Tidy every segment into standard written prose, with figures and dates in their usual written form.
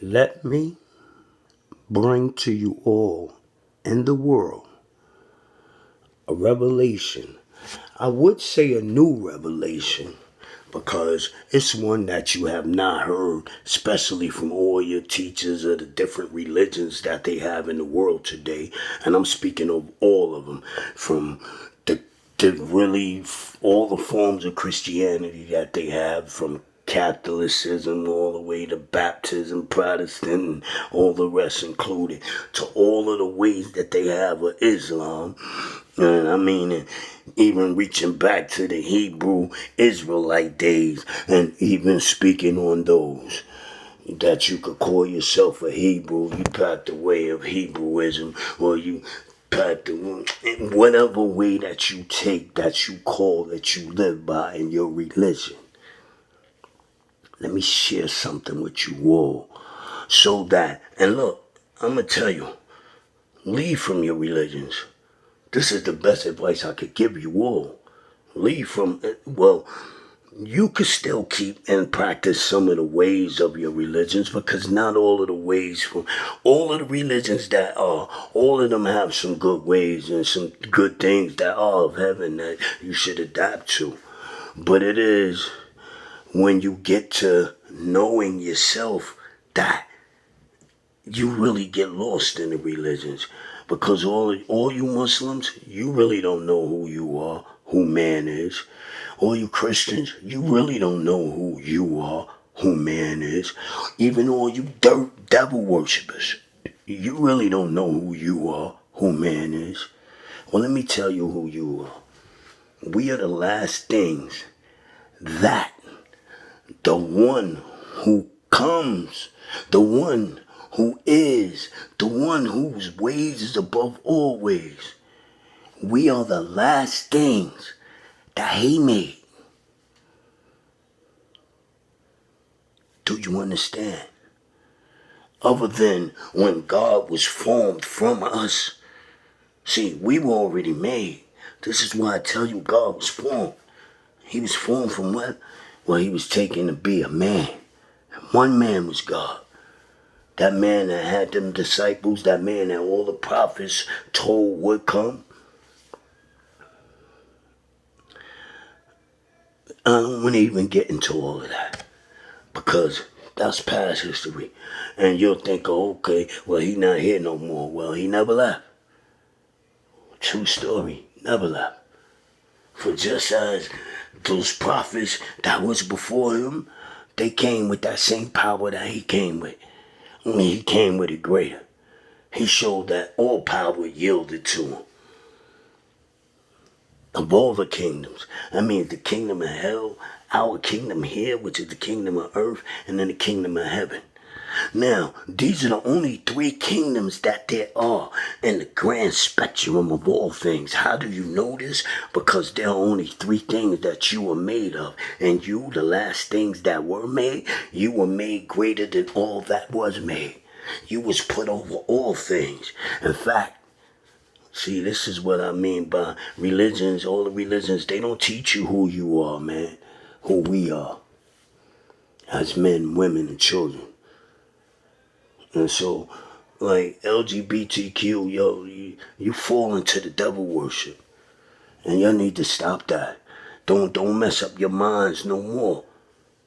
Let me bring to you all in the world a revelation. I would say a new revelation because it's one that you have not heard, especially from all your teachers of the different religions that they have in the world today. And I'm speaking of all of them, from the, the really all the forms of Christianity that they have, from Catholicism all the way to baptism, Protestant, and all the rest included, to all of the ways that they have of Islam. And I mean, even reaching back to the Hebrew Israelite days, and even speaking on those that you could call yourself a Hebrew, you got the way of Hebrewism, or you got the whatever way that you take, that you call, that you live by in your religion. Let me share something with you all, so that, and look, I'm gonna tell you, leave from your religions. This is the best advice I could give you all. Leave from, well, you could still keep and practice some of the ways of your religions, because not all of the ways from all of the religions that are, all of them have some good ways and some good things that are of heaven that you should adapt to. But it is when you get to knowing yourself that you really get lost in the religions, because all you Muslims, you really don't know who you are, who man is. All you Christians, you really don't know who you are, who man is. Even all you devil worshippers, you really don't know who you are, who man is. Well, let me tell you who you are. We are the last things that the one who comes, the one who is, the one whose ways is above all ways. We are the last things that he made. Do you understand? Other than when God was formed from us. See, we were already made. This is why I tell you God was formed. He was formed from what? Well, he was taken to be a man. And one man was God. That man that had them disciples, that man that all the prophets told would come. I don't want to even get into all of that, because that's past history. And you'll think, oh, okay, well, he not here no more. Well, he never left. True story, never left. For just as those prophets that was before him, they came with that same power that he came with. Only he came with it greater. He showed that all power yielded to him. Of all the kingdoms. I mean, the kingdom of hell, our kingdom here, which is the kingdom of earth, and then the kingdom of heaven. Now, these are the only three kingdoms that there are in the grand spectrum of all things. How do you know this? Because there are only three things that you were made of. And you, the last things that were made, you were made greater than all that was made. You was put over all things. In fact, see, this is what I mean by religions. All the religions, they don't teach you who you are, man. Who we are. As men, women, and children. And so, like, LGBTQ, yo, you fall into the devil worship. And y'all need to stop that. Don't mess up your minds no more.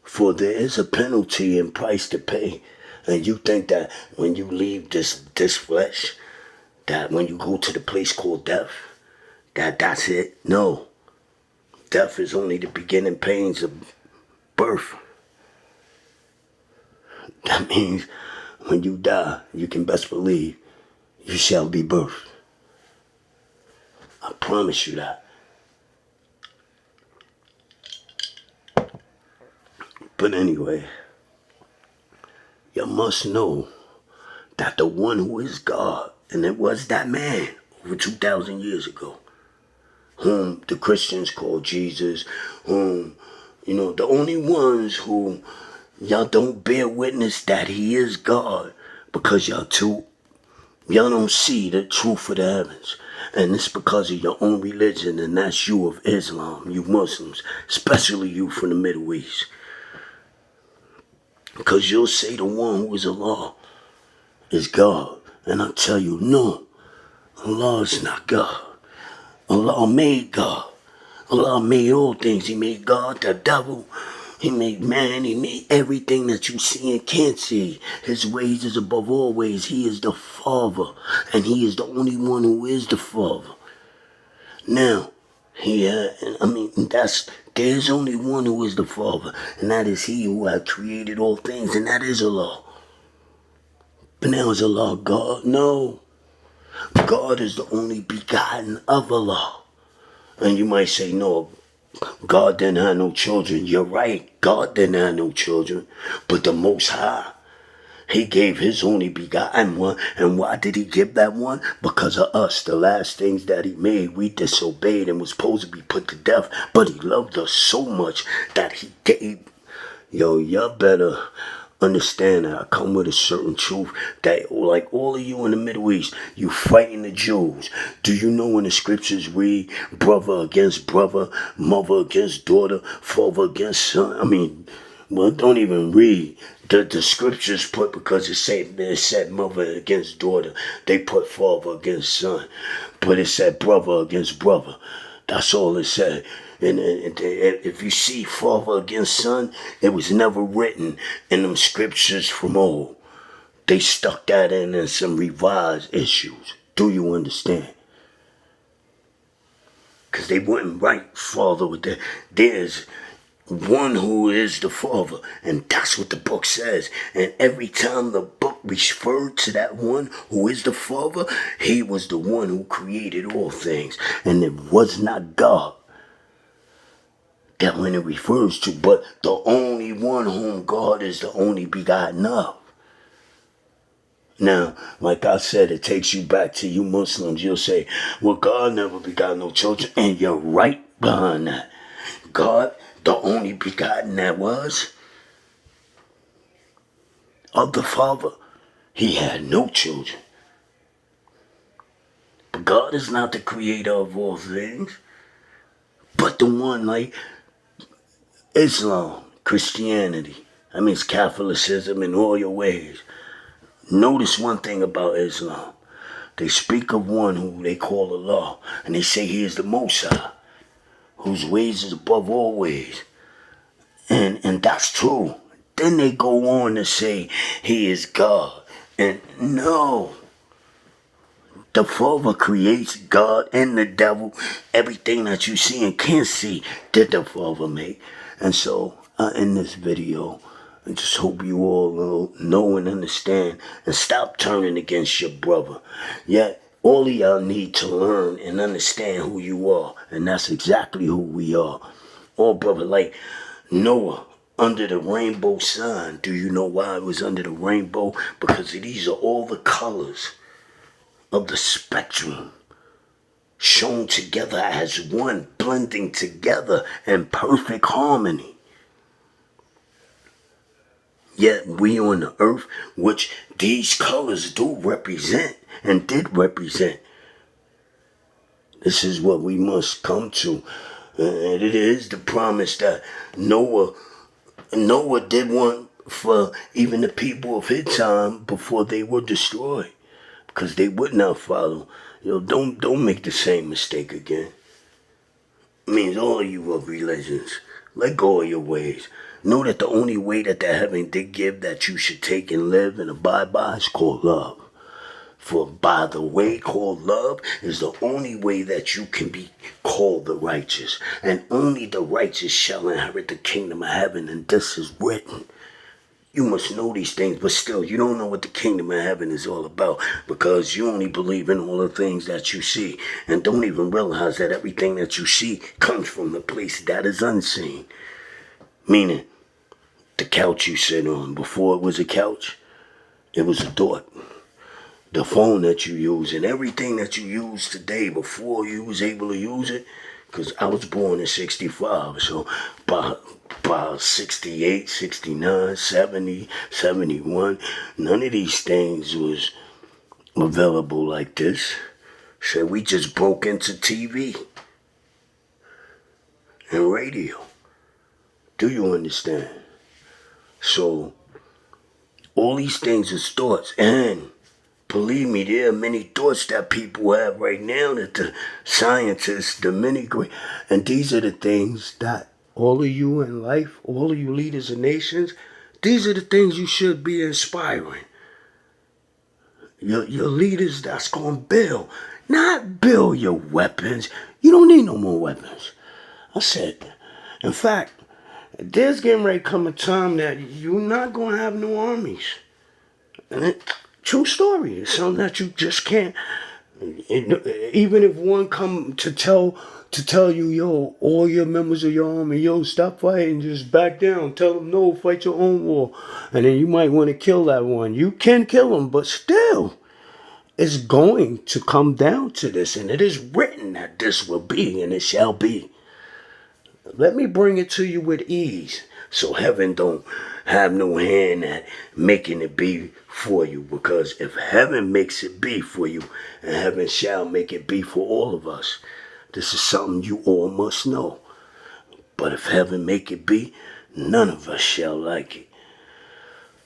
For there is a penalty and price to pay. And you think that when you leave this flesh, that when you go to the place called death, that's it. No. Death is only the beginning pains of birth. That means when you die, you can best believe you shall be birthed. I promise you that. But anyway, you must know that the one who is God, and it was that man over 2,000 years ago, whom the Christians call Jesus, whom, the only ones who y'all don't bear witness that he is God, because y'all don't see the truth of the heavens. And it's because of your own religion, and that's you of Islam, you Muslims, especially you from the Middle East. Because you'll say the one who is Allah is God. And I tell you, no, Allah is not God. Allah made God. Allah made all things. He made God, the devil. He made man. He made everything that you see and can't see. His ways is above all ways. He is the Father. And he is the only one who is the Father. Now, there's only one who is the Father. And that is he who had created all things. And that is Allah. But now is Allah God? No. God is the only begotten of Allah. And you might say, no, God didn't have no children. You're right. God didn't have no children. But the Most High, he gave his only begotten one. And why did he give that one? Because of us. The last things that he made, we disobeyed and was supposed to be put to death. But he loved us so much that he gave. Yo, y'all better understand that I come with a certain truth that, like all of you in the Middle East, you fighting the Jews. Do you know when the scriptures read brother against brother, mother against daughter, father against son? Well, don't even read. The scriptures put, because it said mother against daughter, they put father against son. But it said brother against brother. That's all it said. And if you see father against son, it was never written in them scriptures from old. They stuck that in some revised issues. Do you understand? Because they wouldn't write father with that. There's one who is the Father, and that's what the book says. And every time the book referred to that one who is the Father, he was the one who created all things, and it was not God that when it refers to, but the only one whom God is the only begotten of. Now, like I said, it takes you back to you Muslims. You'll say, well, God never begot no children, and you're right behind that. God, the only begotten that was of the Father, he had no children. But God is not the creator of all things, but the one like Islam, Christianity. It's Catholicism in all your ways. Notice one thing about Islam. They speak of one who they call Allah, and they say he is the Most High, whose ways is above all ways. And that's true. Then they go on to say he is God. And no. The Father creates God and the devil. Everything that you see and can't see did the Father make. And so, in this video, I just hope you all know and understand and stop turning against your brother. Yet, all of y'all need to learn and understand who you are. And that's exactly who we are. All brother, like Noah. Under the rainbow sign. Do you know why it was under the rainbow? Because these are all the colors of the spectrum shown together as one, blending together in perfect harmony. Yet we on the earth, which these colors do represent and did represent. This is what we must come to. And it is the promise that Noah did want for even the people of his time before they were destroyed. Because they would not follow. Don't make the same mistake again. All of you of religions, let go of your ways. Know that the only way that the heaven did give that you should take and live and abide by is called love. For by the way called love is the only way that you can be called the righteous. And only the righteous shall inherit the kingdom of heaven. And this is written. You must know these things, but still, you don't know what the kingdom of heaven is all about because you only believe in all the things that you see and don't even realize that everything that you see comes from the place that is unseen. Meaning, the couch you sit on, before it was a couch, it was a thought. The phone that you use and everything that you use today before you was able to use it, because I was born in 65, so by 68, 69, 70, 71, none of these things was available like this. So we just broke into TV and radio. Do you understand? So All these things is thoughts, and believe me, there are many thoughts that people have right now that the scientists, the many great, and these are the things that all of you in life, all of you leaders of nations, these are the things you should be inspiring. Your leaders that's going to build, not build your weapons. You don't need no more weapons. I said, in fact, there's getting ready to come a time that you're not going to have no armies. And true story. It's something that you just can't. Even if one come to tell you, yo, all your members of your army, yo, stop fighting, just back down. Tell them no, fight your own war. And then you might want to kill that one. You can kill them, but still, it's going to come down to this, and it is written that this will be, and it shall be. Let me bring it to you with ease, so heaven don't have no hand at making it be for you. Because if heaven makes it be for you, and heaven shall make it be for all of us, this is something you all must know. But if heaven make it be, none of us shall like it.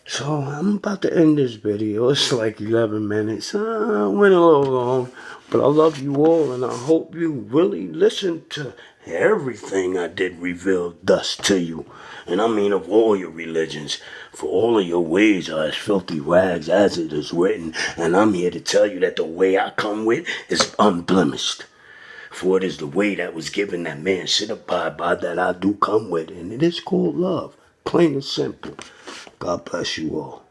So I'm about to end this video. It's like 11 minutes. Went a little long, but I love you all, and I hope you really listen to everything I did reveal thus to you. And I mean of all your religions, for all of your ways are as filthy rags as it is written. And I'm here to tell you that the way I come with is unblemished. For it is the way that was given that man should abide by that I do come with. And it is called love. Plain and simple. God bless you all.